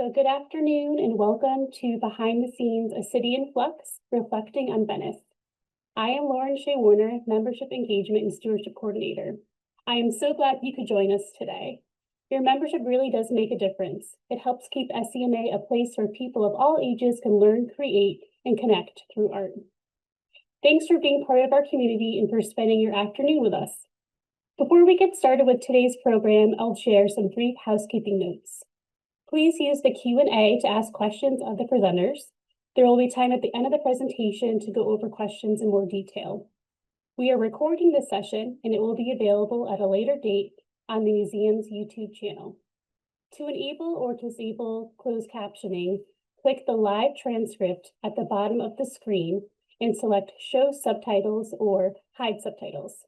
So good afternoon and welcome to Behind the Scenes, A City in Flux, Reflecting on Venice. I am Lauren Shea Warner, Membership Engagement and Stewardship Coordinator. I am so glad you could join us today. Your membership really does make a difference. It helps keep SCMA a place where people of all ages can learn, create, and connect through art. Thanks for being part of our community and for spending your afternoon with us. Before we get started with today's program, I'll share some brief housekeeping notes. Please use the Q&A to ask questions of the presenters. There will be time at the end of the presentation to go over questions in more detail. We are recording this session and it will be available at a later date on the museum's YouTube channel. To enable or disable closed captioning, click the live transcript at the bottom of the screen and select Show Subtitles or Hide Subtitles.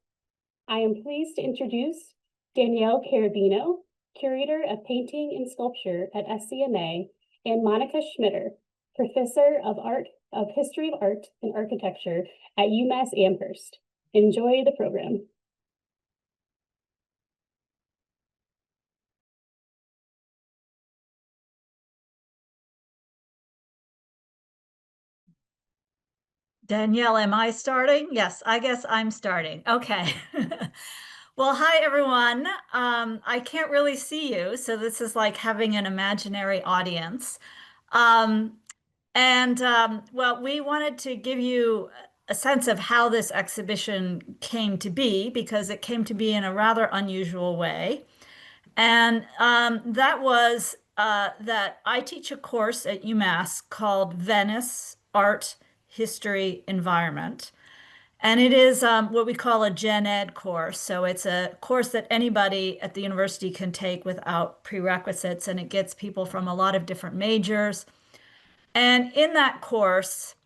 I am pleased to introduce Danielle Carrabino, Curator of Painting and Sculpture at SCMA, and Monika Schmitter, Professor of History of Art and Architecture at UMass Amherst. Enjoy the program. Danielle, am I starting? Yes, I guess I'm starting. Okay. Well, hi, everyone. I can't really see you, so this is like having an imaginary audience. Well, we wanted to give you a sense of how this exhibition came to be, because it came to be in a rather unusual way. And that was that I teach a course at UMass called Venice Art, History, Environment. And it is what we call a Gen Ed course. So it's a course that anybody at the university can take without prerequisites, and it gets people from a lot of different majors. And in that course,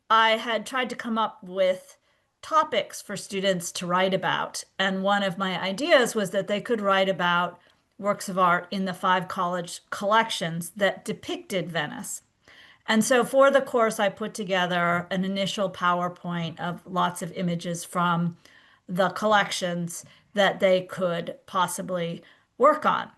I had tried to come up with topics for students to write about. And one of my ideas was that they could write about works of art in the 5 college collections that depicted Venice. And so for the course, I put together an initial PowerPoint of lots of images from the collections that they could possibly work on.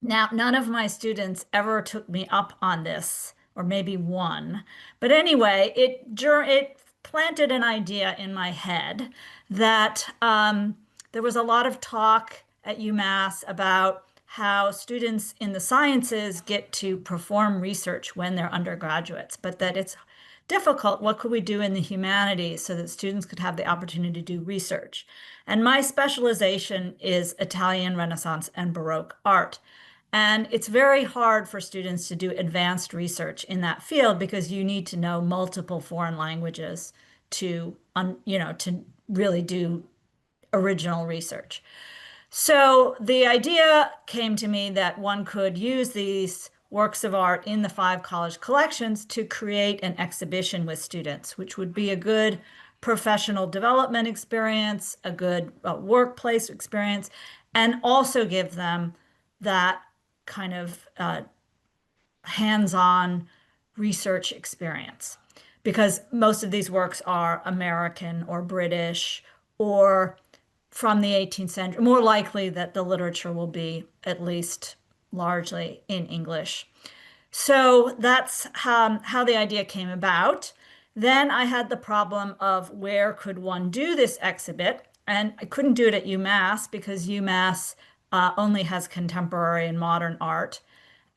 Now, none of my students ever took me up on this, or maybe one. But anyway, it planted an idea in my head that there was a lot of talk at UMass about how students in the sciences get to perform research when they're undergraduates, but that it's difficult. What could we do in the humanities so that students could have the opportunity to do research? And my specialization is Italian Renaissance and Baroque art. And it's very hard for students to do advanced research in that field because you need to know multiple foreign languages to really do original research. So the idea came to me that one could use these works of art in the 5 college collections to create an exhibition with students, which would be a good professional development experience, a good workplace experience, and also give them that kind of hands-on research experience. Because most of these works are American or British or from the 18th century, more likely that the literature will be at least largely in English. So that's how the idea came about. Then I had the problem of where could one do this exhibit? And I couldn't do it at UMass because UMass only has contemporary and modern art,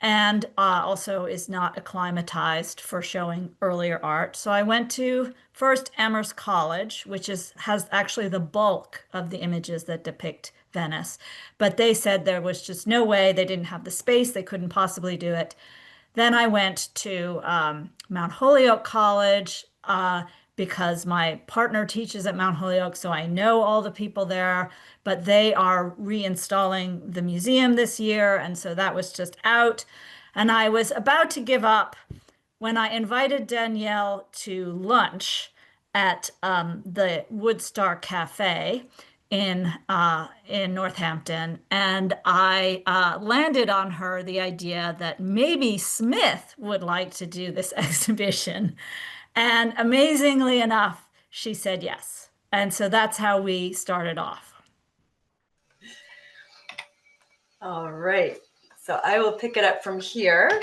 and also is not acclimatized for showing earlier art. So I went to first Amherst College, which has actually the bulk of the images that depict Venice. But they said there was just no way, they didn't have the space, they couldn't possibly do it. Then I went to Mount Holyoke College because my partner teaches at Mount Holyoke, so I know all the people there, but they are reinstalling the museum this year, and so that was just out. And I was about to give up when I invited Danielle to lunch at the Woodstar Cafe in Northampton, and I landed on her the idea that maybe Smith would like to do this exhibition. And amazingly enough, she said yes. And so that's how we started off. All right. So I will pick it up from here.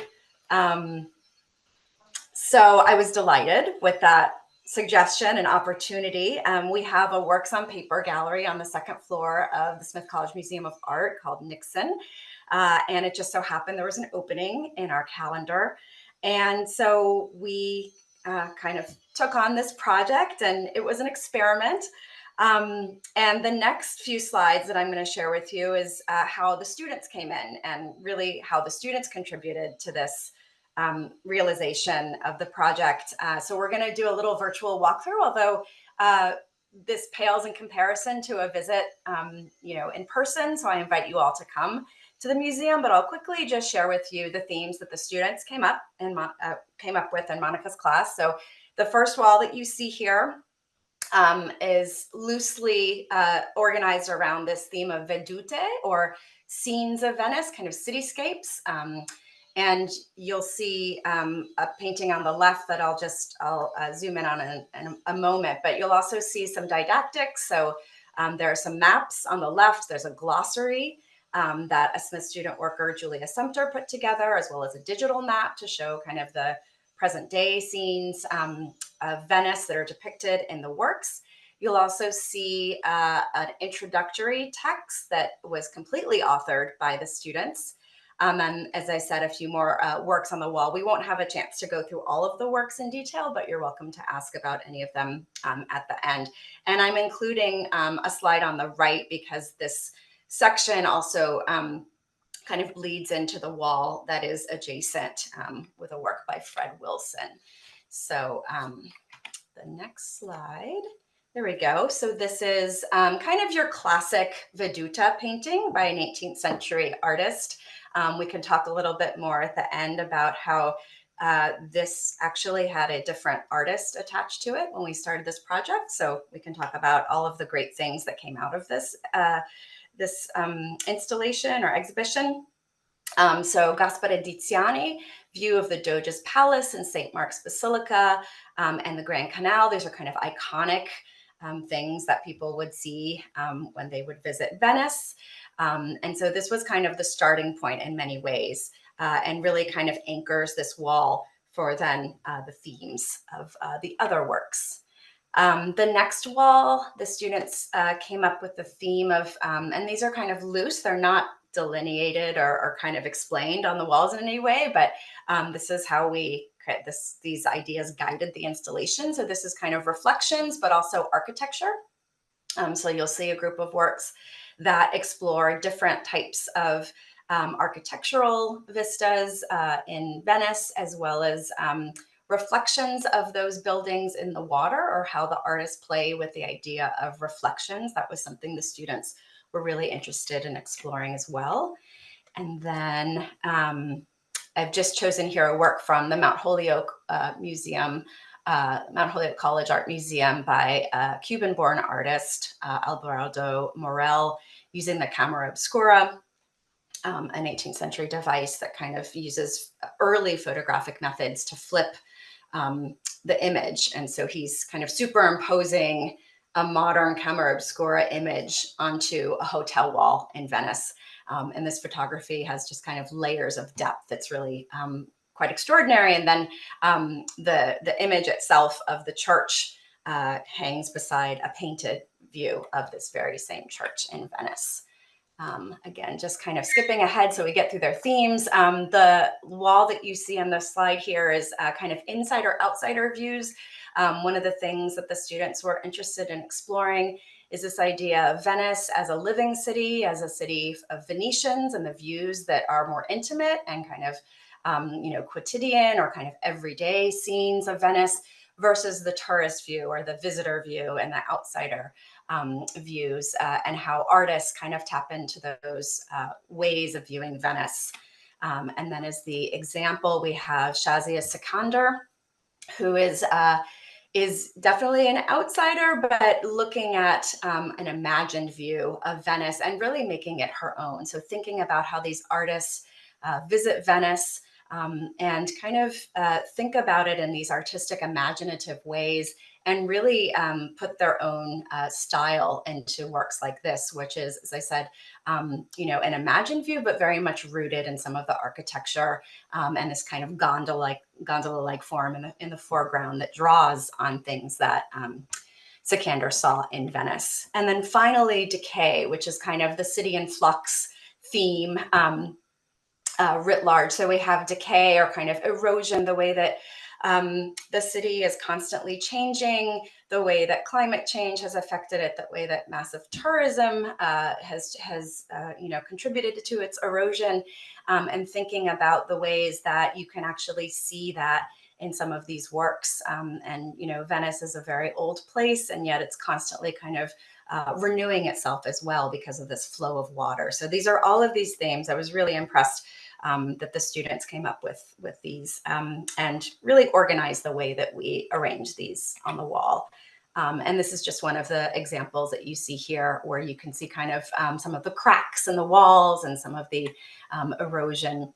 So I was delighted with that suggestion and opportunity. We have a Works on Paper gallery on the second floor of the Smith College Museum of Art called Nixon. And it just so happened there was an opening in our calendar. And so we kind of took on this project, and it was an experiment. And the next few slides that I'm going to share with you is how the students came in and really how the students contributed to this realization of the project. So we're going to do a little virtual walkthrough, although this pales in comparison to a visit, in person. So I invite you all to come to the museum, but I'll quickly just share with you the themes that the students came up with in Monika's class. So the first wall that you see here is loosely organized around this theme of vedute, or scenes of Venice, kind of cityscapes. And you'll see a painting on the left that I'll zoom in on in a moment, but you'll also see some didactics. So there are some maps on the left. There's a glossary that a Smith student worker, Julia Sumter, put together, as well as a digital map to show kind of the present day scenes of Venice that are depicted in the works. You'll also see an introductory text that was completely authored by the students. And as I said, a few more works on the wall. We won't have a chance to go through all of the works in detail, but you're welcome to ask about any of them at the end. And I'm including a slide on the right because this section also kind of bleeds into the wall that is adjacent with a work by Fred Wilson. So the next slide. There we go. So this is kind of your classic veduta painting by an 18th century artist. We can talk a little bit more at the end about how this actually had a different artist attached to it when we started this project. So we can talk about all of the great things that came out of this installation or exhibition. So Gaspare Tiziani, view of the Doge's Palace and St. Mark's Basilica and the Grand Canal. These are kind of iconic things that people would see when they would visit Venice. And so this was kind of the starting point in many ways, and really kind of anchors this wall for then the themes of the other works. The next wall, the students came up with the theme of, and these are kind of loose, they're not delineated or kind of explained on the walls in any way, but this is how these ideas guided the installation. So this is kind of reflections, but also architecture. So you'll see a group of works that explore different types of architectural vistas in Venice, as well as reflections of those buildings in the water, or how the artists play with the idea of reflections. That was something the students were really interested in exploring as well. And then I've just chosen here a work from the Mount Holyoke Museum, Mount Holyoke College Art Museum, by a Cuban-born artist, Alvarado Morel, using the camera obscura, an 18th century device that kind of uses early photographic methods to flip the image. And so he's kind of superimposing a modern camera obscura image onto a hotel wall in Venice. And this photography has just kind of layers of depth that's really quite extraordinary. And then the image itself of the church hangs beside a painted view of this very same church in Venice. Again, just kind of skipping ahead so we get through their themes. The wall that you see on the slide here is kind of insider-outsider views. One of the things that the students were interested in exploring is this idea of Venice as a living city, as a city of Venetians, and the views that are more intimate and kind of quotidian or kind of everyday scenes of Venice, versus the tourist view or the visitor view and the outsider views, and how artists kind of tap into those ways of viewing Venice. And then as the example, we have Shazia Sikander, who is definitely an outsider, but looking at an imagined view of Venice and really making it her own. So thinking about how these artists visit Venice and kind of think about it in these artistic, imaginative ways, and really put their own style into works like this, which is, as I said, an imagined view, but very much rooted in some of the architecture and this kind of gondola-like form in the foreground that draws on things that Sikander saw in Venice. And then finally, decay, which is kind of the city in flux theme writ large. So we have decay, or kind of erosion, the way that the city is constantly changing, the way that climate change has affected it, the way that massive tourism has contributed to its erosion, and thinking about the ways that you can actually see that in some of these works. Venice is a very old place, and yet it's constantly kind of renewing itself as well because of this flow of water. So these are all of these themes. I was really impressed that the students came up with these and really organized the way that we arrange these on the wall. And this is just one of the examples that you see here, where you can see kind of some of the cracks in the walls and some of the erosion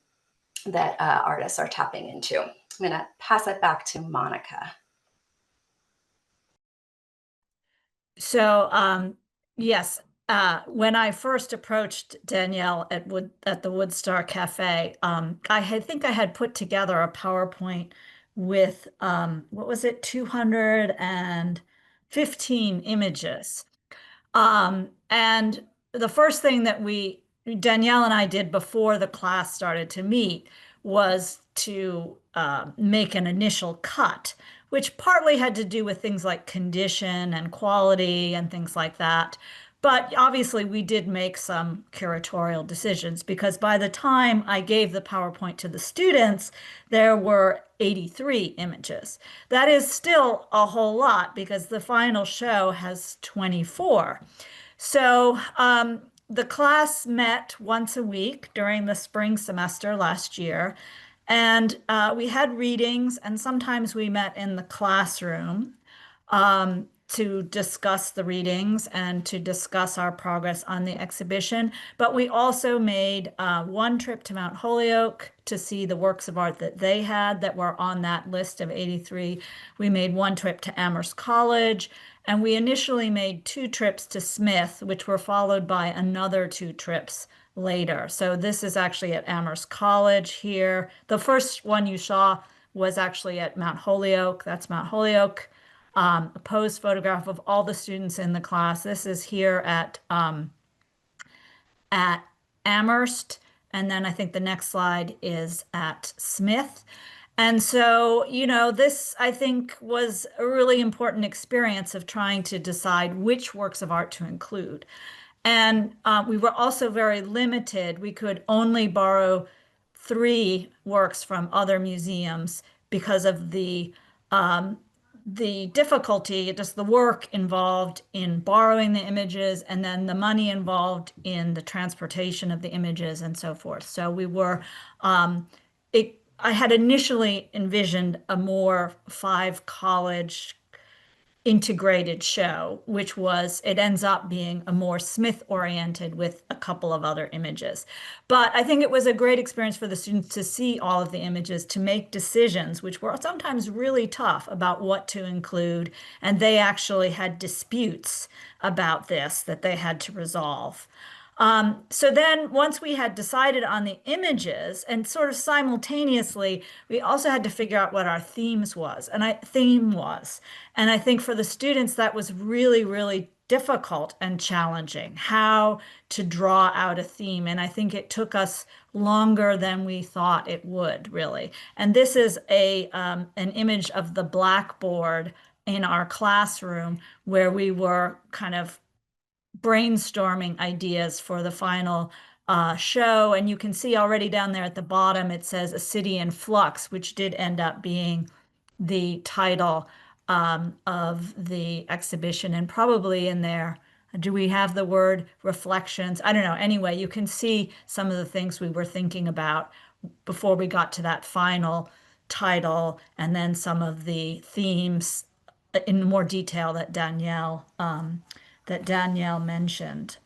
that artists are tapping into. I'm going to pass it back to Monika. So, yes, when I first approached Danielle at the Woodstar Cafe, I think I had put together a PowerPoint with, what was it, 215 images. And the first thing that Danielle and I did before the class started to meet was to make an initial cut, which partly had to do with things like condition and quality and things like that. But obviously we did make some curatorial decisions, because by the time I gave the PowerPoint to the students, there were 83 images. That is still a whole lot, because the final show has 24. So the class met once a week during the spring semester last year, and we had readings, and sometimes we met in the classroom to discuss the readings and to discuss our progress on the exhibition. But we also made one trip to Mount Holyoke to see the works of art that they had that were on that list of 83. We made one trip to Amherst College, and we initially made 2 trips to Smith, which were followed by another 2 trips later. So this is actually at Amherst College here. The first one you saw was actually at Mount Holyoke. That's Mount Holyoke. A posed photograph of all the students in the class. This is here at Amherst. And then I think the next slide is at Smith. And so, this, I think, was a really important experience of trying to decide which works of art to include. And we were also very limited. We could only borrow 3 works from other museums because of the difficulty, just the work involved in borrowing the images, and then the money involved in the transportation of the images and so forth. So we were, I had initially envisioned a more 5 college integrated show, which it ends up being a more Smith oriented with a couple of other images. But I think it was a great experience for the students to see all of the images, to make decisions, which were sometimes really tough, about what to include. And they actually had disputes about this that they had to resolve. So then once we had decided on the images, and sort of simultaneously, we also had to figure out what our theme was. And I think for the students, that was really, really difficult and challenging, how to draw out a theme. And I think it took us longer than we thought it would, really. And this is an image of the blackboard in our classroom, where we were kind of brainstorming ideas for the final show. And you can see already down there at the bottom, it says A City in Flux, which did end up being the title of the exhibition. And probably in there, do we have the word reflections? I don't know. Anyway, you can see some of the things we were thinking about before we got to that final title, and then some of the themes in more detail that Danielle mentioned.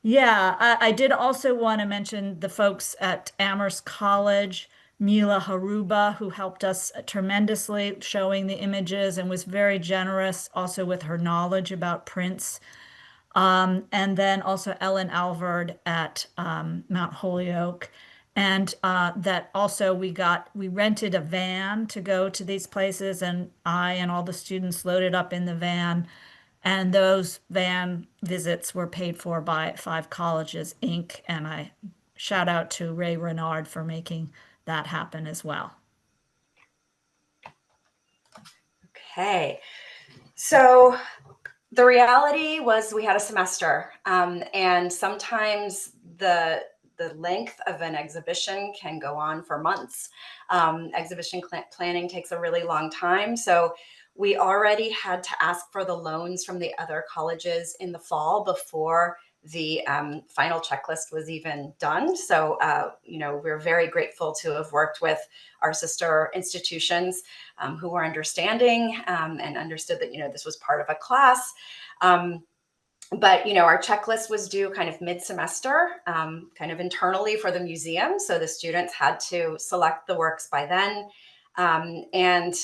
Yeah, I did also want to mention the folks at Amherst College Mila Haruba, who helped us tremendously showing the images and was very generous also with her knowledge about prints. And then also Ellen Alvord at Mount Holyoke. And that also we rented a van to go to these places, and I and all the students loaded up in the van. And those van visits were paid for by Five Colleges, Inc. And I shout out to Ray Renard for making that happen as well. Okay, so the reality was we had a semester, and sometimes the length of an exhibition can go on for months. Exhibition planning takes a really long time, so we already had to ask for the loans from the other colleges in the fall before the final checklist was even done. So, we're very grateful to have worked with our sister institutions who were understanding and understood that, this was part of a class. But, our checklist was due kind of mid-semester, kind of internally for the museum. So the students had to select the works by then. And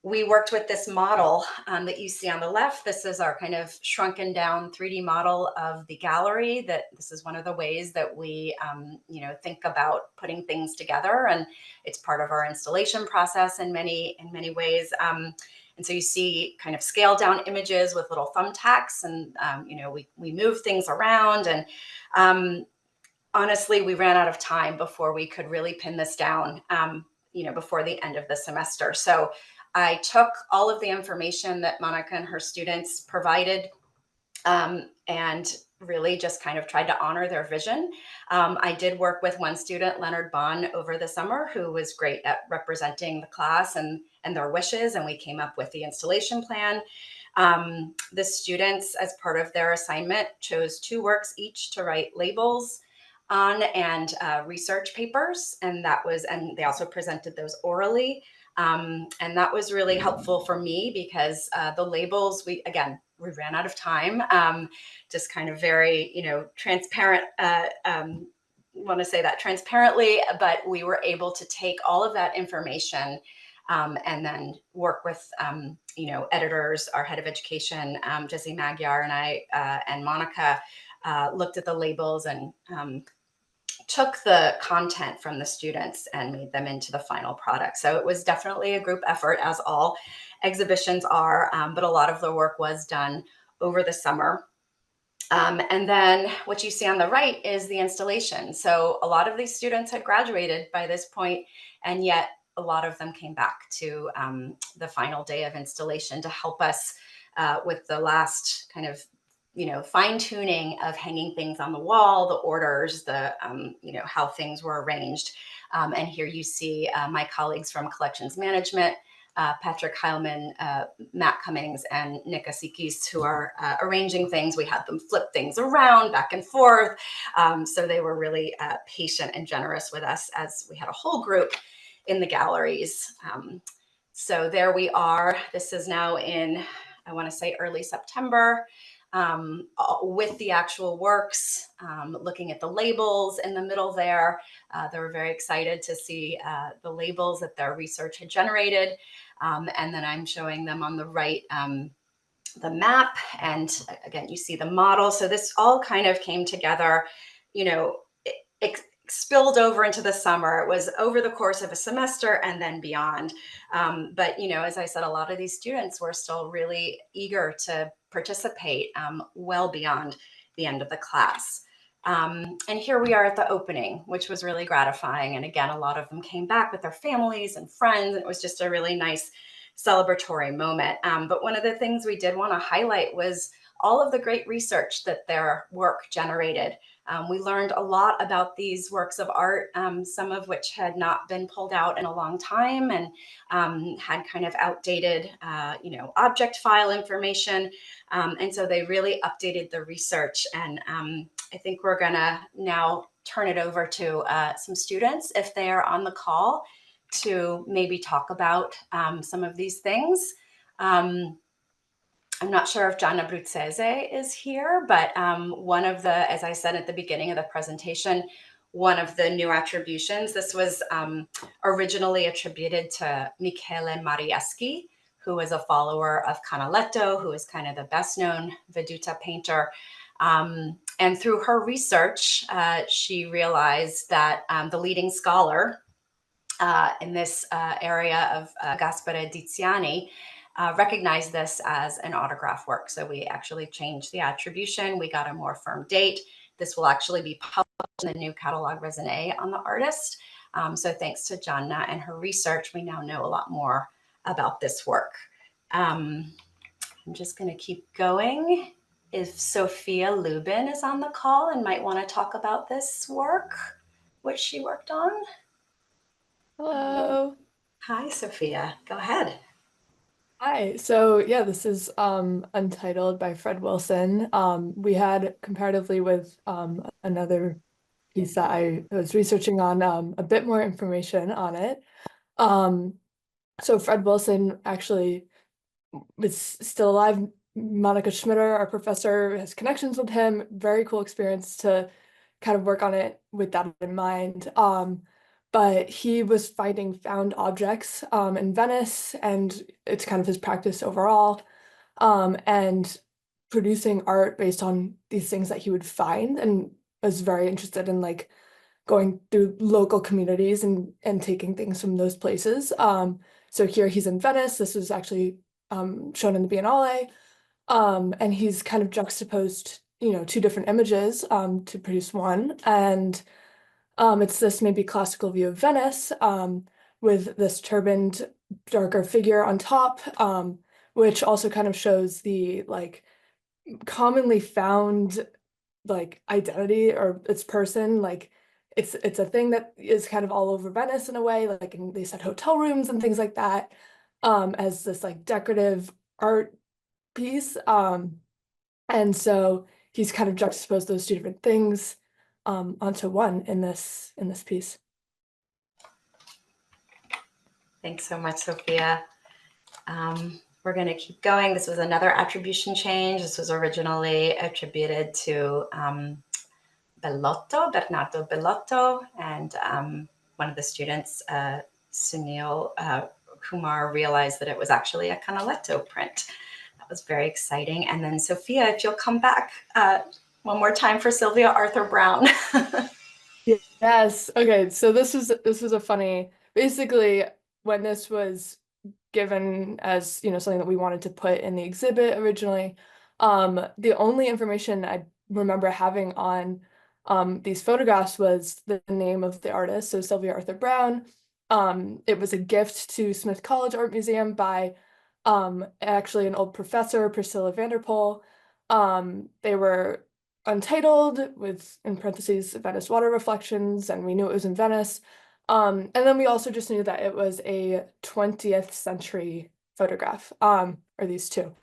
we worked with this model that you see on the left. This is our kind of shrunken down 3D model of the gallery. That this is one of the ways that we, think about putting things together, and it's part of our installation process in many ways. And so you see kind of scaled down images with little thumbtacks, and we move things around. And honestly, we ran out of time before we could really pin this down. Before the end of the semester. So I took all of the information that Monika and her students provided and really just kind of tried to honor their vision. I did work with one student, Leonard Bond, over the summer, who was great at representing the class and their wishes, and we came up with the installation plan. The students, as part of their assignment, chose 2 works each to write labels on and research papers, and they also presented those orally. And that was really helpful for me because the labels, we ran out of time, just kind of very, transparent, want to say that transparently, but we were able to take all of that information and then work with, editors, our head of education, Jesse Magyar, and I, and Monika looked at the labels and took the content from the students and made them into the final product. So it was definitely a group effort, as all exhibitions are, but a lot of the work was done over the summer. And then what you see on the right is the installation. So a lot of these students had graduated by this point, and yet a lot of them came back to the final day of installation to help us with the last kind of fine tuning of hanging things on the wall, the orders, the, how things were arranged. And here you see my colleagues from collections management, Patrick Heilman, Matt Cummings, and Nick Asikis, who are arranging things. We had them flip things around back and forth. So they were really patient and generous with us as we had a whole group in the galleries. So there we are. This is now in, I want to say, early September. With the actual works, looking at the labels in the middle there. They were very excited to see the labels that their research had generated. And then I'm showing them on the right the map. And again, you see the model. So this all kind of came together, it spilled over into the summer. It was over the course of a semester and then beyond. But, as I said, a lot of these students were still really eager to participate well beyond the end of the class. And here we are at the opening, which was really gratifying. And again, a lot of them came back with their families and friends. It was just a really nice celebratory moment. But one of the things we did want to highlight was all of the great research that their work generated. We learned a lot about these works of art, some of which had not been pulled out in a long time and had kind of outdated, object file information. And so they really updated the research. And I think we're gonna now turn it over to some students, if they are on the call, to maybe talk about some of these things. I'm not sure if Gianna Bruzzese is here, but one of the, as I said at the beginning of the presentation, one of the new attributions. This was originally attributed to Michele Marieschi, who was a follower of Canaletto, who is kind of the best known Veduta painter. And through her research, she realized that the leading scholar in this area of Gaspare Tiziani recognized this as an autograph work. So we actually changed the attribution. We got a more firm date. This will actually be published in the new catalog raisonné on the artist. So thanks to Gianna and her research, we now know a lot more about this work. I'm just going to keep going. If Sophia Lubin is on the call and might want to talk about this work, which she worked on. Hello. Hi, Sophia. Go ahead. Hi. So yeah, this is Untitled by Fred Wilson. We had comparatively with another piece that I was researching on a bit more information on it. So Fred Wilson actually is still alive. Monika Schmitter, our professor, has connections with him. Very cool experience to kind of work on it with that in mind. But he was finding found objects in Venice, and it's kind of his practice overall, and producing art based on these things that he would find, and was very interested in like going through local communities and taking things from those places. So here he's in Venice. This was actually shown in the Biennale, and he's kind of juxtaposed, two different images to produce one, and it's this maybe classical view of Venice with this turbaned darker figure on top, which also kind of shows the like commonly found like identity or its person. Like it's a thing that is kind of all over Venice in a way, like and they said hotel rooms and things like that, as this like decorative art piece. And so he's kind of juxtaposed those two different things onto one in this piece. Thanks so much, Sophia. We're going to keep going. This was another attribution change. This was originally attributed to Bernardo Bellotto, and one of the students, Sunil Kumar, realized that it was actually a Canaletto print. That was very exciting. And then Sophia, if you'll come back one more time for Sylvia Arthur Brown. Yes. Okay. So this was a funny, basically when this was given as, something that we wanted to put in the exhibit originally, the only information I remember having on these photographs was the name of the artist, so Sylvia Arthur Brown. It was a gift to Smith College Art Museum by actually an old professor, Priscilla Vanderpool. They were untitled with, in parentheses, Venice water reflections, and we knew it was in Venice. And then we also just knew that it was a 20th century photograph, or these two.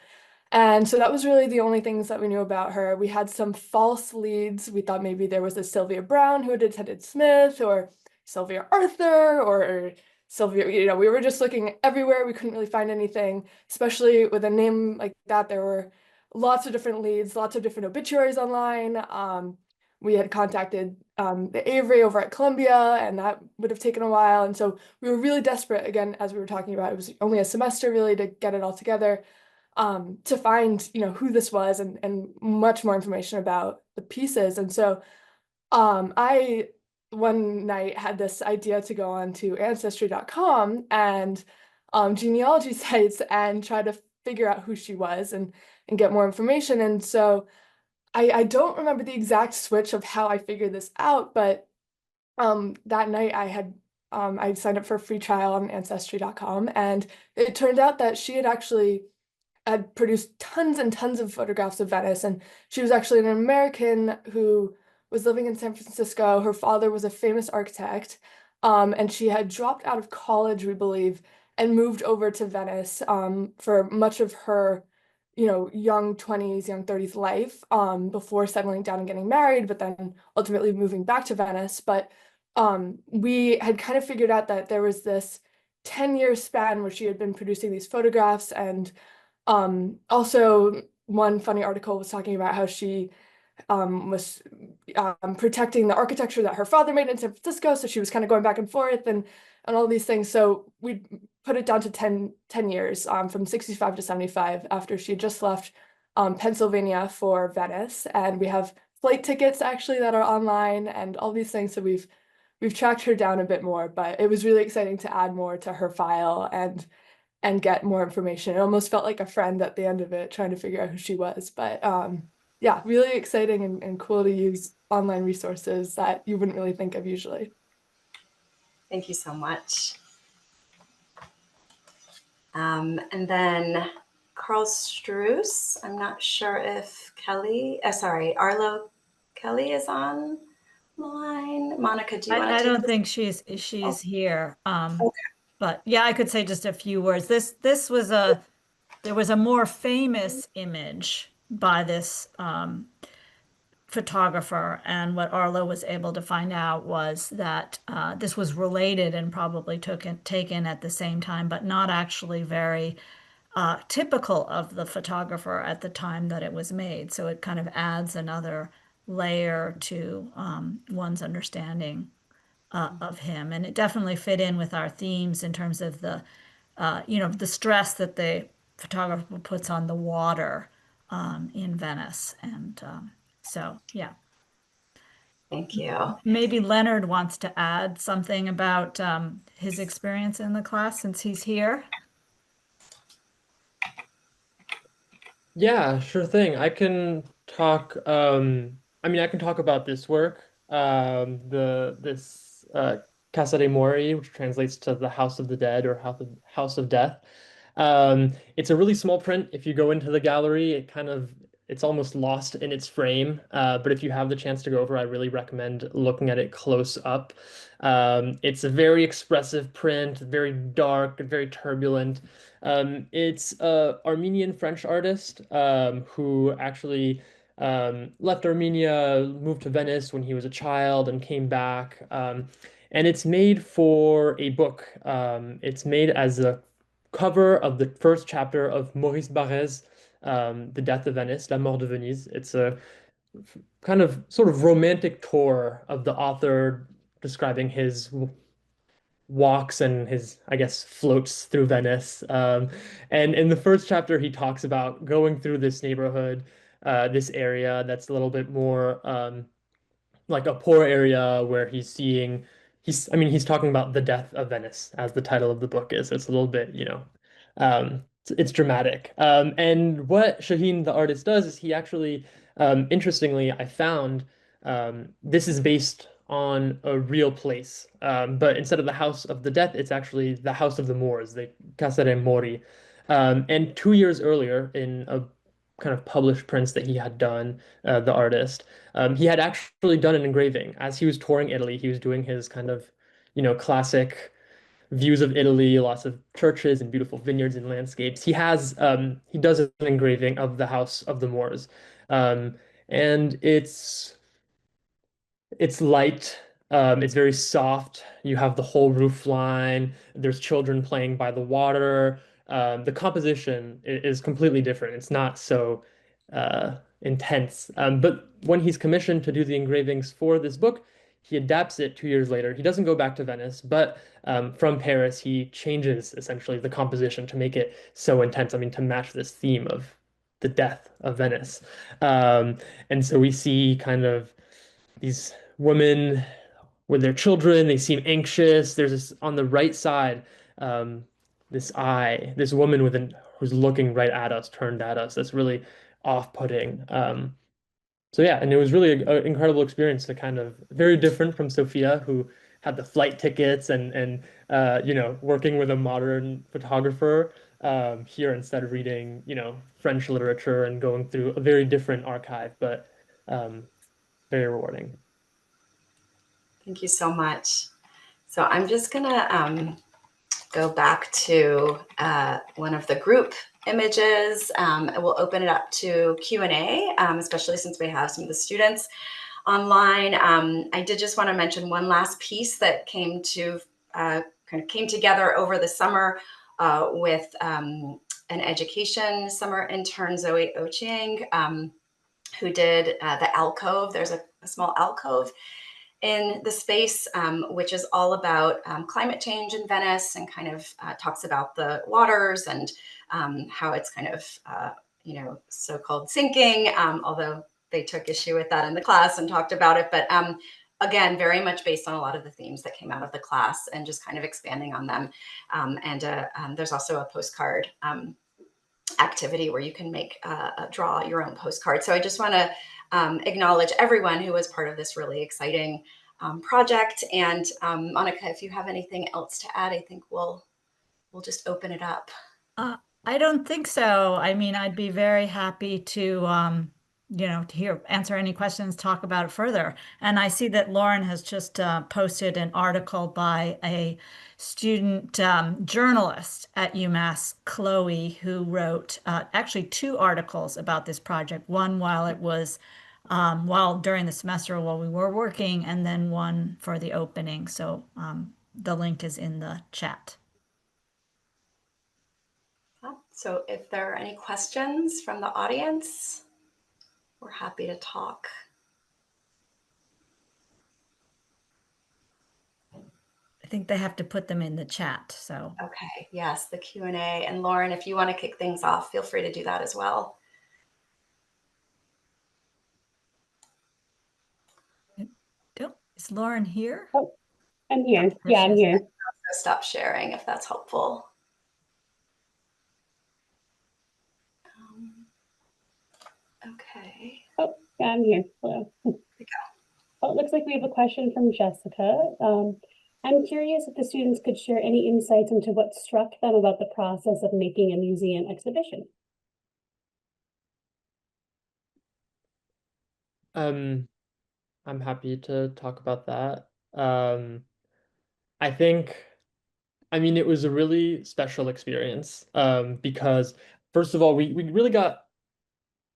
And so that was really the only things that we knew about her. We had some false leads. We thought maybe there was a Sylvia Brown who had attended Smith, or Sylvia Arthur, or Sylvia, we were just looking everywhere. We couldn't really find anything, especially with a name like that. There were lots of different leads, lots of different obituaries online. We had contacted the Avery over at Columbia, and that would have taken a while. And so we were really desperate, again, as we were talking about, it was only a semester really to get it all together, to find, who this was and much more information about the pieces. And so I, one night, had this idea to go on to Ancestry.com and genealogy sites and try to figure out who she was and get more information. And so I don't remember the exact switch of how I figured this out, but that night I signed up for a free trial on Ancestry.com, and it turned out that she had produced tons and tons of photographs of Venice, and she was actually an American who was living in San Francisco. Her father was a famous architect, and she had dropped out of college, we believe, and moved over to Venice for much of her young 20s, young 30s life, before settling down and getting married, but then ultimately moving back to Venice. But we had kind of figured out that there was this 10-year span where she had been producing these photographs. And also one funny article was talking about how she was protecting the architecture that her father made in San Francisco. So she was kind of going back and forth and all these things. So we put it down to 10 years, from 65 to 75 after she just left Pennsylvania for Venice. And we have flight tickets actually that are online and all these things. So we've tracked her down a bit more, but it was really exciting to add more to her file and get more information. It almost felt like a friend at the end of it, trying to figure out who she was. But yeah, really exciting and cool to use online resources that you wouldn't really think of usually. Thank you so much. And then Carl Struess, I'm not sure if Arlo Kelly is on the line. Monika, do you want to I take don't this? think she's Oh. here. Okay. But yeah, I could say just a few words. There was a more famous image by this photographer, and what Arlo was able to find out was that this was related and probably taken at the same time, but not actually very typical of the photographer at the time that it was made. So it kind of adds another layer to one's understanding of him, and it definitely fit in with our themes in terms of the the stress that the photographer puts on the water in Venice. And so, yeah. Thank you. Maybe Leonard wants to add something about his experience in the class since he's here. Yeah, sure thing. I can talk I can talk about this work. This Casa dei Mori, which translates to the House of the Dead or House of Death. It's a really small print. If you go into the gallery, it's almost lost in its frame. But if you have the chance to go over, I really recommend looking at it close up. It's a very expressive print, very dark, very turbulent. It's a Armenian French artist who actually left Armenia, moved to Venice when he was a child, and came back. And it's made for a book. It's made as a cover of the first chapter of Maurice Barrès' The Death of Venice, La Mort de Venise. It's a kind of sort of romantic tour of the author describing his walks and his, I guess, floats through Venice. And in the first chapter, he talks about going through this neighborhood, this area that's a little bit more like a poor area where he's talking about the death of Venice as the title of the book is. It's a little bit, it's dramatic. And what Shaheen, the artist, does is he actually, interestingly, I found this is based on a real place. But instead of the House of the Death, it's actually the House of the Moors, the Casa dei Mori. And 2 years earlier, in a kind of published prints that he had done, the artist, he had actually done an engraving. As he was touring Italy, he was doing his kind of, classic views of Italy, lots of churches and beautiful vineyards and landscapes. He does an engraving of the House of the Moors. And it's light. It's very soft. You have the whole roof line. There's children playing by the water. The composition is completely different. It's not so intense. But when he's commissioned to do the engravings for this book, he adapts it 2 years later. He doesn't go back to Venice, but from Paris, he changes essentially the composition to make it so intense. I mean, to match this theme of the death of Venice. And so we see kind of these women with their children. They seem anxious. There's this on the right side, this woman who's looking right at us, turned at us. That's really off-putting. So yeah, and it was really an incredible experience to kind of very different from Sophia, who had the flight tickets and working with a modern photographer here instead of reading, French literature and going through a very different archive, but very rewarding. Thank you so much. So I'm just gonna go back to one of the group images. We'll open it up to Q&A, especially since we have some of the students online. I did just want to mention one last piece that came together over the summer with an education summer intern, Zoe Ochieng. who did the alcove. There's a small alcove in the space, which is all about climate change in Venice, and kind of talks about the waters and how it's kind of, so-called sinking, although they took issue with that in the class and talked about it. But again, very much based on a lot of the themes that came out of the class and just kind of expanding on them. There's also a postcard activity where you can draw your own postcard. So I just want to acknowledge everyone who was part of this really exciting project. And Monika, if you have anything else to add, I think we'll just open it up. I don't think so. I mean, I'd be very happy to, to answer any questions, talk about it further. And I see that Lauren has just posted an article by a student journalist at UMass, Chloe, who wrote actually 2 articles about this project. One while it was, during the semester while we were working, and then one for the opening. So the link is in the chat. So if there are any questions from the audience, we're happy to talk. I think they have to put them in the chat, so. Okay, yes, the Q&A. And Lauren, if you want to kick things off, feel free to do that as well. Is Lauren here? Oh, I'm here. Oh, Yeah, I'm here. I'll stop sharing if that's helpful. Okay. Oh, yeah, I'm here. Hello. There we go. Oh, it looks like we have a question from Jessica. I'm curious if the students could share any insights into what struck them about the process of making a museum exhibition. I'm happy to talk about that. I think, I mean, it was a really special experience because, first of all, we really got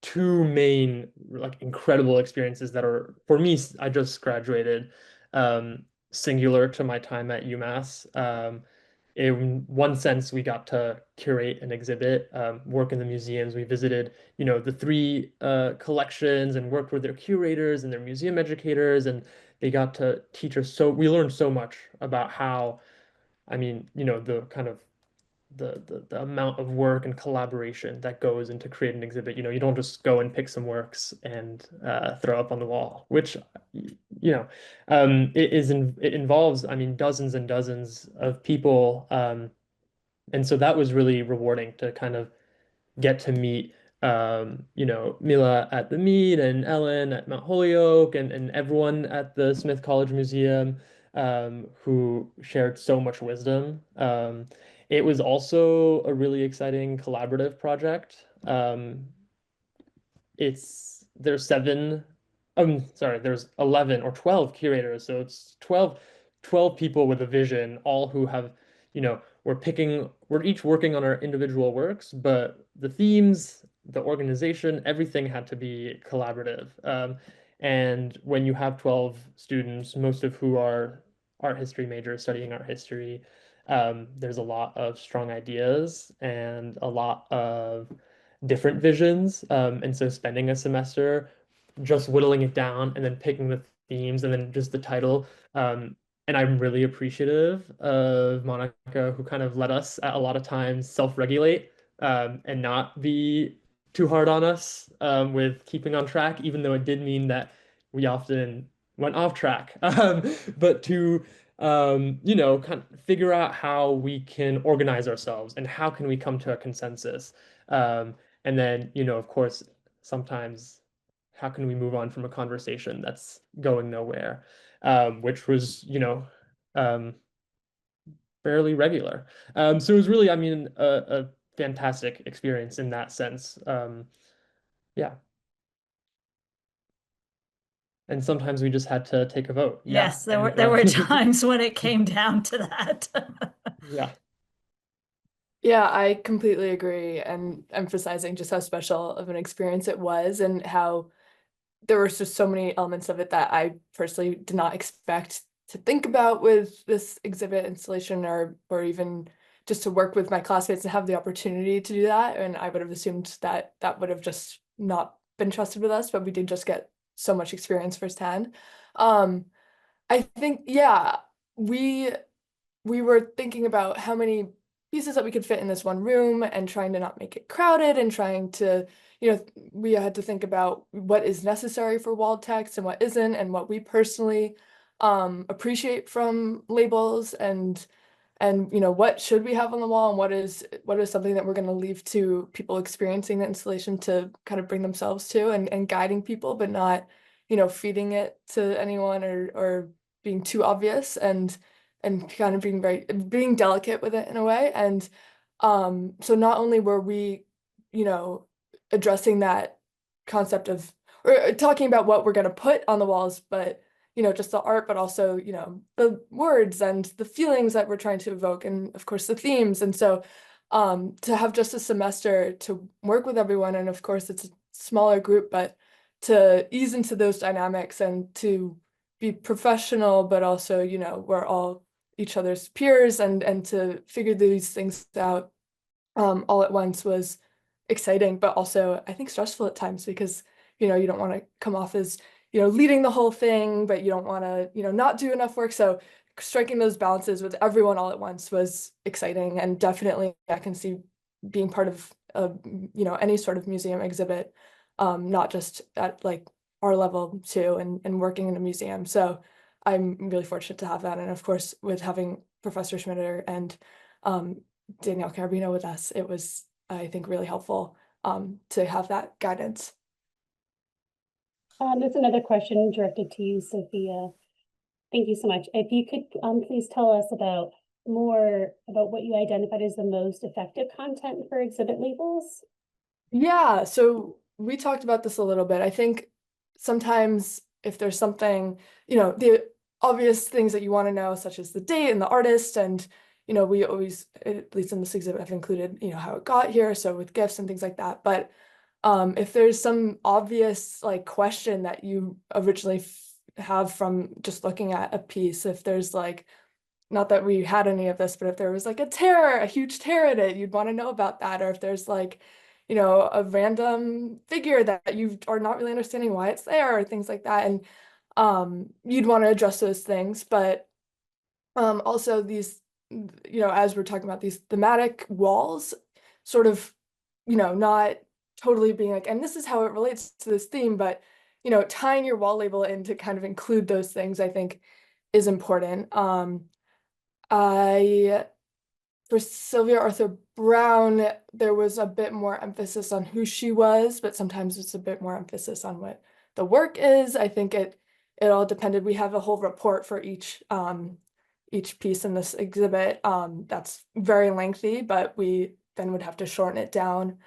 2 main, like, incredible experiences that are, for me, I just graduated, singular to my time at UMass. In one sense, we got to curate an exhibit, work in the museums. We visited, the 3 collections and worked with their curators and their museum educators, and they got to teach us. So we learned so much about how, I mean, the kind of the amount of work and collaboration that goes into creating an exhibit. You don't just go and pick some works and throw up on the wall, which it involves, I mean, dozens and dozens of people, and so that was really rewarding to kind of get to meet Mila at the Mead and Ellen at Mount Holyoke and everyone at the Smith College Museum, who shared so much wisdom. It was also a really exciting collaborative project. There's 7, there's 11 or 12 curators, so it's 12 people with a vision, all who have, we're each working on our individual works, but the themes, the organization, everything had to be collaborative. And when you have 12 students, most of who are art history majors studying art history, there's a lot of strong ideas and a lot of different visions. And so spending a semester just whittling it down and then picking the themes and then just the title. And I'm really appreciative of Monika, who kind of let us at a lot of times self-regulate and not be too hard on us with keeping on track, even though it did mean that we often went off track. But to kind of figure out how we can organize ourselves and how can we come to a consensus. And then, of course, sometimes how can we move on from a conversation that's going nowhere, which was, fairly regular. So it was really, I mean, a fantastic experience in that sense. Yeah. And sometimes we just had to take a vote. Yes, Yeah. there were times when it came down to that. Yeah. Yeah, I completely agree, and emphasizing just how special of an experience it was and how there were just so many elements of it that I personally did not expect to think about with this exhibit installation, or even just to work with my classmates and have the opportunity to do that. And I would have assumed that that would have just not been trusted with us, but we did just get so much experience firsthand. I think, yeah, we were thinking about how many pieces that we could fit in this one room and trying to not make it crowded and trying to, we had to think about what is necessary for wall text and what isn't, and what we personally appreciate from labels, and what should we have on the wall, and what is something that we're going to leave to people experiencing the installation to kind of bring themselves to, and guiding people, but not feeding it to anyone, or being too obvious, and kind of being delicate with it in a way. And so not only were we addressing that concept of, or talking about what we're going to put on the walls, but just the art, but also, the words and the feelings that we're trying to evoke, and of course the themes. And so to have just a semester to work with everyone, and of course it's a smaller group, but to ease into those dynamics and to be professional, but also, we're all each other's peers, and to figure these things out all at once was exciting, but also I think stressful at times, because you don't want to come off as leading the whole thing, but you don't want to not do enough work. So striking those balances with everyone all at once was exciting, and definitely I can see being part of any sort of museum exhibit, not just at like our level too, and working in a museum. So I'm really fortunate to have that, and of course with having Professor Schmitter and Danielle Carrabino with us, it was, I think, really helpful to have that guidance. There's another question directed to you, Sophia. Thank you so much. If you could please tell us more about what you identified as the most effective content for exhibit labels. Yeah, so we talked about this a little bit. I think sometimes if there's something, the obvious things that you want to know, such as the date and the artist, and we always, at least in this exhibit, have included how it got here, so with gifts and things like that. But if there's some obvious like question that you originally have from just looking at a piece, if there's like, not that we had any of this, but if there was like a huge tear in it, you'd want to know about that. Or if there's like, a random figure that you are not really understanding why it's there, or things like that. And you'd want to address those things. But also these, as we're talking about these thematic walls, sort of, not totally being like, and this is how it relates to this theme, but tying your wall label in to kind of include those things, I think, is important. For Sylvia Arthur Brown, there was a bit more emphasis on who she was, but sometimes it's a bit more emphasis on what the work is. I think it all depended. We have a whole report for each piece in this exhibit. That's very lengthy, but we then would have to shorten it down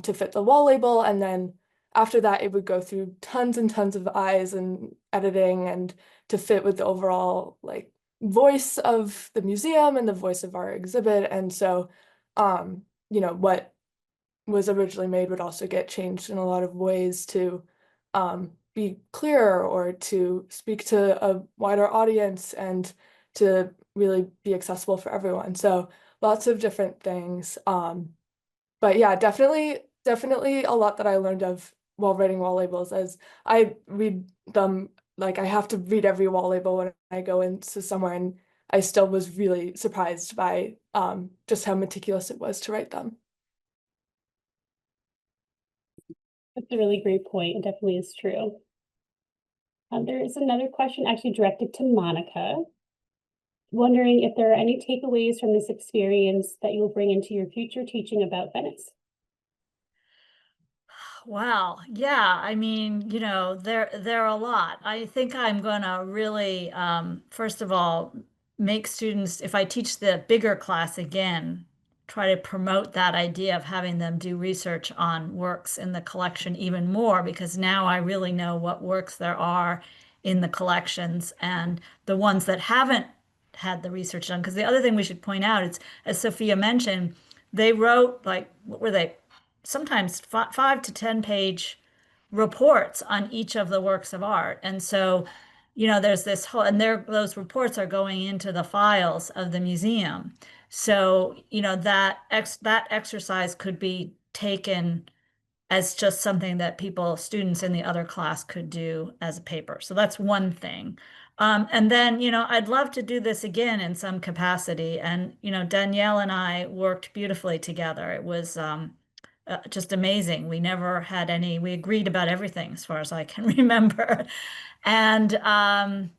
to fit the wall label. And then after that, it would go through tons and tons of eyes and editing, and to fit with the overall like voice of the museum and the voice of our exhibit. And so, what was originally made would also get changed in a lot of ways to be clearer, or to speak to a wider audience, and to really be accessible for everyone. So lots of different things. But yeah, definitely a lot that I learned of while writing wall labels, as I read them, like I have to read every wall label when I go into somewhere, and I still was really surprised by just how meticulous it was to write them. That's a really great point. It definitely is true. There is another question actually directed to Monika, wondering if there are any takeaways from this experience that you'll bring into your future teaching about Venice. Wow. Yeah. I mean, there are a lot. I think I'm going to really, first of all, make students, if I teach the bigger class again, try to promote that idea of having them do research on works in the collection even more, because now I really know what works there are in the collections, and the ones that haven't had the research done. Because the other thing we should point out is, as Sophia mentioned, they wrote like, what were they? Sometimes 5 to 10 page reports on each of the works of art. And so, there's this whole, and those reports are going into the files of the museum. So, that exercise could be taken as just something that students in the other class could do as a paper. So that's one thing. And then, I'd love to do this again in some capacity. And, Danielle and I worked beautifully together. It was just amazing. We never had we agreed about everything as far as I can remember. And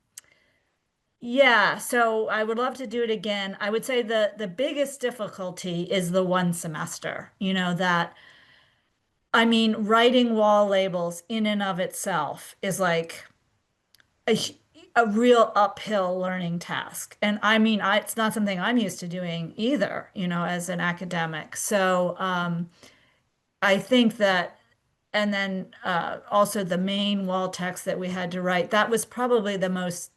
yeah, so I would love to do it again. I would say the biggest difficulty is the one semester, that I mean, writing wall labels in and of itself is like a real uphill learning task. And I mean, it's not something I'm used to doing either, as an academic. So I think that, and then also the main wall text that we had to write, that was probably the most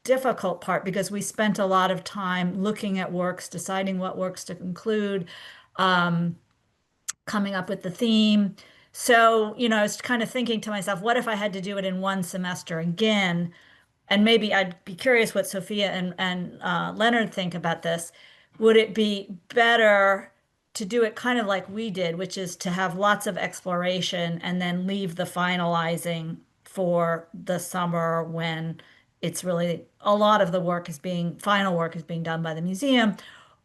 difficult part because we spent a lot of time looking at works, deciding what works to include, coming up with the theme. So, I was kind of thinking to myself, what if I had to do it in one semester again? And maybe I'd be curious what Sophia and Leonard think about this. Would it be better to do it kind of like we did, which is to have lots of exploration and then leave the finalizing for the summer when it's really a lot of the final work is being done by the museum?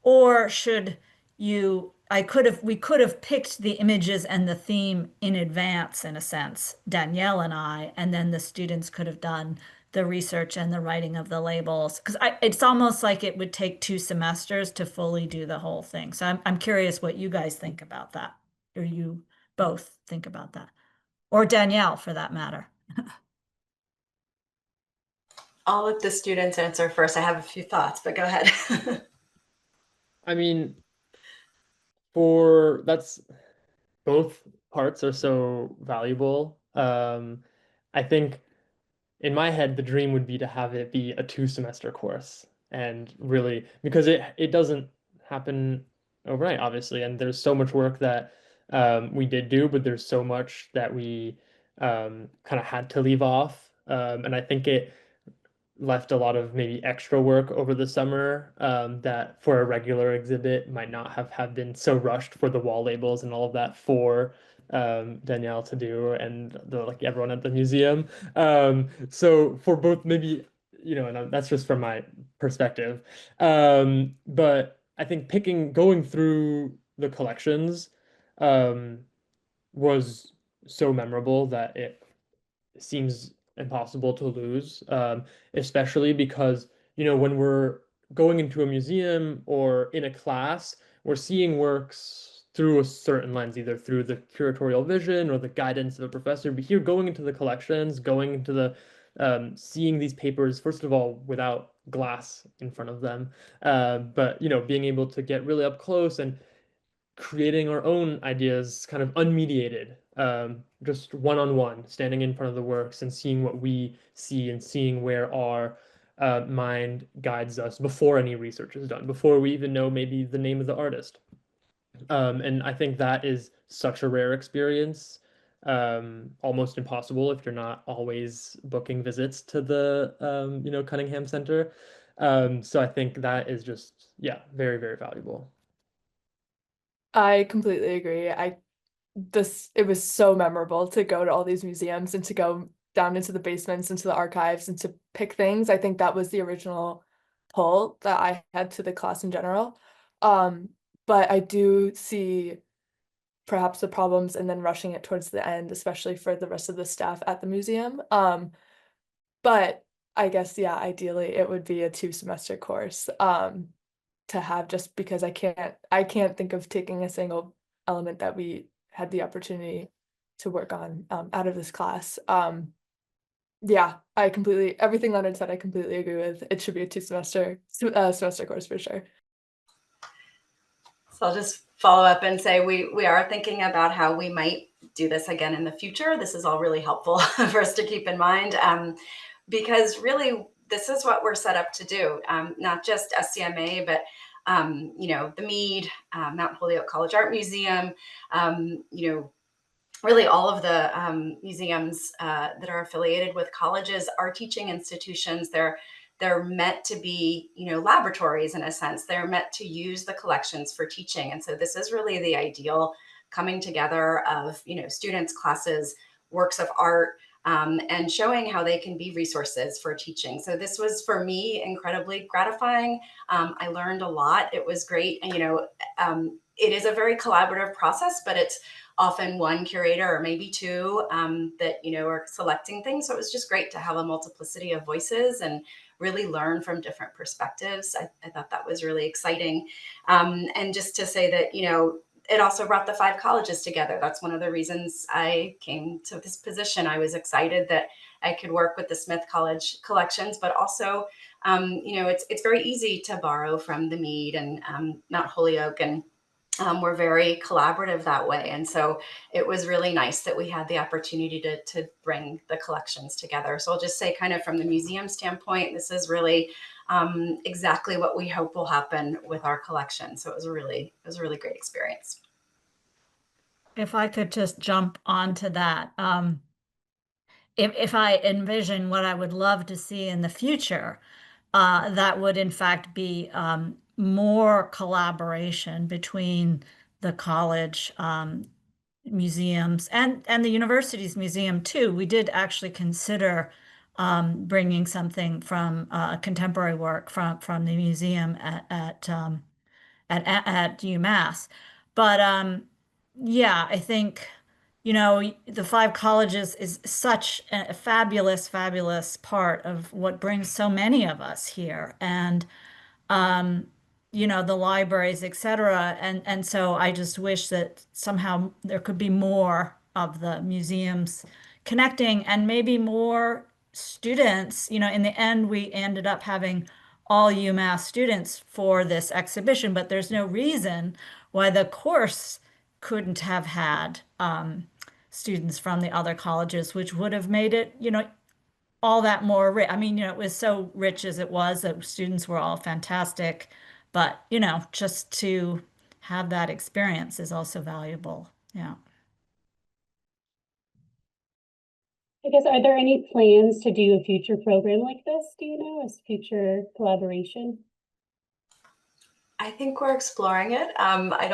Or should we could have picked the images and the theme in advance, in a sense, Danielle and I, and then the students could have done the research and the writing of the labels. Because it's almost like it would take 2 semesters to fully do the whole thing. So I'm curious what you guys think about that, or you both think about that, or Danielle for that matter. I'll let the students answer first. I have a few thoughts, but go ahead. I mean, that's both parts are so valuable. I think in my head, the dream would be to have it be a 2-semester course, and really because it doesn't happen overnight, obviously, and there's so much work that we did do, but there's so much that we kind of had to leave off, and I think it left a lot of maybe extra work over the summer that for a regular exhibit might not have been so rushed for the wall labels and all of that for Danielle to do and everyone at the museum. So for both maybe, and that's just from my perspective. But I think going through the collections was so memorable that it seems impossible to lose, especially because, when we're going into a museum or in a class, we're seeing works through a certain lens, either through the curatorial vision or the guidance of a professor. But here, going into the collections, going into seeing these papers, first of all, without glass in front of them, but, being able to get really up close and creating our own ideas kind of unmediated, just one-on-one, standing in front of the works and seeing what we see and seeing where our mind guides us before any research is done, before we even know maybe the name of the artist. And I think that is such a rare experience, almost impossible if you're not always booking visits to the Cunningham Center. So I think that is just, yeah, very, very valuable. I completely agree. It was so memorable to go to all these museums and to go down into the basements, into the archives, and to pick things. I think that was the original pull that I had to the class in general. But I do see perhaps the problems and then rushing it towards the end, especially for the rest of the staff at the museum. But I guess, yeah, ideally it would be a 2-semester course to have, just because I can't think of taking a single element that we had the opportunity to work on out of this class. Yeah, everything Leonard said, I completely agree with. It should be a 2-semester semester course for sure. So I'll just follow up and say we are thinking about how we might do this again in the future. This is all really helpful for us to keep in mind, because really this is what we're set up to do, not just SCMA, but the Mead, Mount Holyoke College Art Museum, really all of the museums that are affiliated with colleges are teaching institutions. They're meant to be, laboratories in a sense. They're meant to use the collections for teaching. And so this is really the ideal coming together of, students, classes, works of art, and showing how they can be resources for teaching. So this was, for me, incredibly gratifying. I learned a lot. It was great. And, it is a very collaborative process, but it's often one curator or maybe two that, are selecting things. So it was just great to have a multiplicity of voices and really learn from different perspectives. I thought that was really exciting. And just to say that, it also brought the 5 colleges together. That's one of the reasons I came to this position. I was excited that I could work with the Smith College collections, but also, it's very easy to borrow from the Mead and Mount Holyoke, and we're very collaborative that way. And so it was really nice that we had the opportunity to bring the collections together. So I'll just say, kind of from the museum standpoint, this is really exactly what we hope will happen with our collection. So it was a really great experience. If I could just jump onto that, if I envision what I would love to see in the future, that would in fact be more collaboration between the college museums and the university's museum too. We did actually consider bringing something from contemporary work from the museum at UMass. But yeah, I think, the 5 colleges is such a fabulous, fabulous part of what brings so many of us here. And um, the libraries, et cetera. And so I just wish that somehow there could be more of the museums connecting, and maybe more students. In the end, we ended up having all UMass students for this exhibition, but there's no reason why the course couldn't have had students from the other colleges, which would have made it, all that more rich. I mean, it was so rich as it was. The students were all fantastic, but, just to have that experience is also valuable. Yeah. I guess, are there any plans to do a future program like this, do you know, as future collaboration? I think we're exploring it. I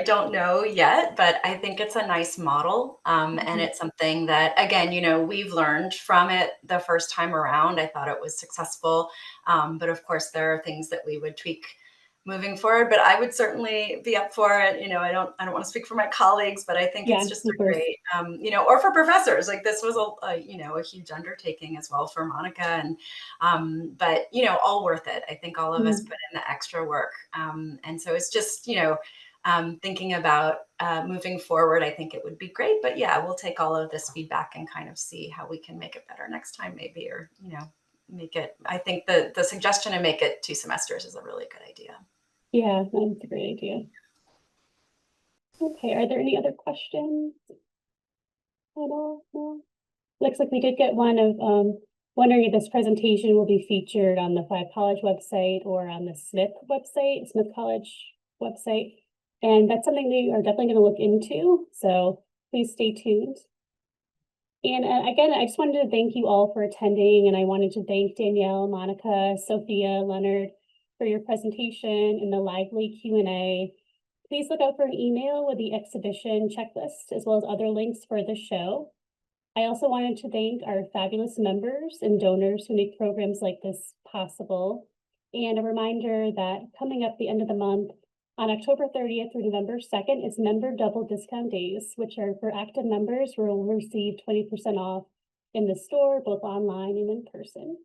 don't know yet, but I think it's a nice model. And it's something that, again, we've learned from it the first time around. I thought it was successful. But of course, there are things that we would tweak moving forward, but I would certainly be up for it. I don't want to speak for my colleagues, but I think it's just a great, or for professors, like this was a huge undertaking as well for Monika, and but all worth it. I think all of us put in the extra work, and so it's just thinking about moving forward. I think it would be great, but yeah, we'll take all of this feedback and kind of see how we can make it better next time, maybe, or make it. I think the suggestion to make it 2 semesters is a really good idea. Yeah, that's a great idea. Okay, are there any other questions at all? No? Looks like we did get one of wondering if this presentation will be featured on the 5 College website or on the Smith College website. And that's something we are definitely going to look into. So please stay tuned. And again, I just wanted to thank you all for attending. And I wanted to thank Danielle, Monika, Sophia, Leonard for your presentation and the lively Q&A. Please look out for an email with the exhibition checklist, as well as other links for the show. I also wanted to thank our fabulous members and donors who make programs like this possible. And a reminder that coming up the end of the month, on October 30th through November 2nd, is member double discount days, which are for active members who will receive 20% off in the store, both online and in person.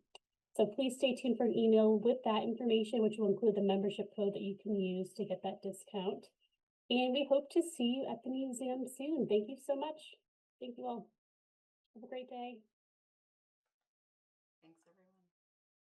So please stay tuned for an email with that information, which will include the membership code that you can use to get that discount. And we hope to see you at the museum soon. Thank you so much. Thank you all. Have a great day.